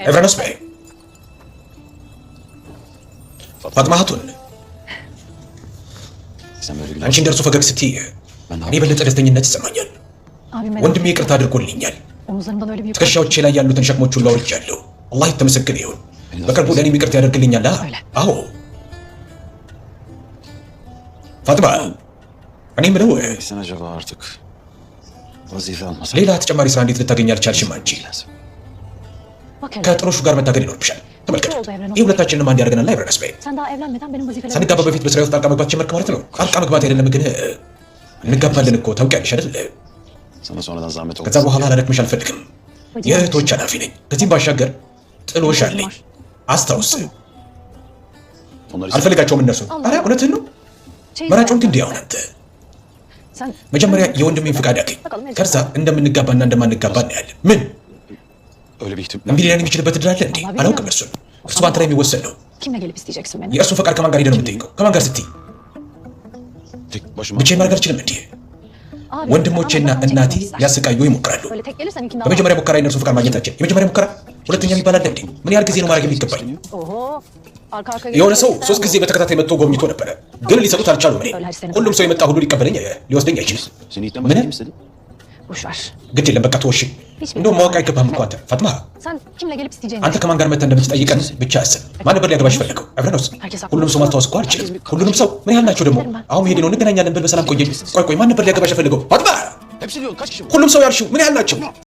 ኤቨረስ በይ ፋጥማ ሀቱን አንቺ እንደርሱ ፈገግ ስትይ እኔ የበለጠ ደስተኝነት ይሰማኛል። ወንድሜ ይቅርታ አድርጎልኛል። ትከሻዎቼ ላይ ያሉትን ሸክሞች ሁሉ አውርጃለሁ። አላህ የተመሰገነ ይሁን። በቅርቡ ለእኔም ይቅርታ ያደርግልኛል። አዎ ፋጥማ፣ እኔ የምለው ሌላ ተጨማሪ ስራ እንዴት ልታገኝ አልቻልሽም? አንቺ ከጥሩሹ ጋር መታገል ይኖርብሻል። ተመልከቱ፣ ይህ ሁለታችንንም አንድ ያደርገናል። ኤቨረስ በይ ሳንጋባ በፊት በስራ ውስጥ ጣልቃ መግባት ጀመርክ ማለት ነው። ጣልቃ መግባት አይደለም ግን እንጋባለን እኮ ታውቂያለሽ አይደል? ከዛ በኋላ ላደክምሽ አልፈልግም። የእህቶች ኃላፊ ነኝ። ከዚህም ባሻገር ጥሎሽ አለኝ። አስታውስ፣ አልፈልጋቸውም እነርሱ። ኧረ እውነትህን ነው። መራጮን ግን እንዲያው አንተ መጀመሪያ የወንድሜን ፍቃድ አገኝ፣ ከዛ እንደምንጋባና እንደማንጋባ እናያለን። ምን እምቢ ሊለን የሚችልበት እድል አለ እንዴ? አላውቅም። እርሱ በአንተ ላይ የሚወሰን ነው። የእርሱን ፈቃድ ከማን ጋር ሄደህ ነው የምትጠይቀው? ከማን ጋር ስትይ ብቻዬን ማድረግ አልችልም እንዴ? ወንድሞቼና እናቴ ሊያሰቃዩ ይሞክራሉ። በመጀመሪያ ሙከራ የእነርሱ ፈቃድ ማግኘታችን የመጀመሪያ ሙከራ፣ ሁለተኛ የሚባል አለ እንዴ? ምን ያህል ጊዜ ነው ማድረግ የሚገባኝ? የሆነ ሰው 3 ጊዜ በተከታታይ መጥቶ ጎብኝቶ ነበረ፣ ግን ሊሰጡት አልቻሉም። እኔ ሁሉም ሰው የመጣ ሁሉ ሊቀበለኝ ሊወስደኝ አይችልም። ምን ግድ የለም በቃ ተወሽ። እንደውም ማወቅ አይገባህም እኮ አንተ ፋጥማ። አንተ ከማን ጋር መጥተህ እንደምትጠይቀን ብቻ አስብ። ማን ነበር ሊያገባሽ ፈለገው? ኤቨረስ ሁሉም ሰው ማስታወስ እኮ አልችልም። ሁሉንም ሰው ምን ያህል ናቸው ደግሞ? አሁን መሄድ ነው፣ እንገናኛለን ብል በሰላም ቆየኝ። ቆይ ማን ነበር ሊያገባሽ ፈለገው? ፋጥማ ሁሉም ሰው ያልሽው ምን ያህል ናቸው?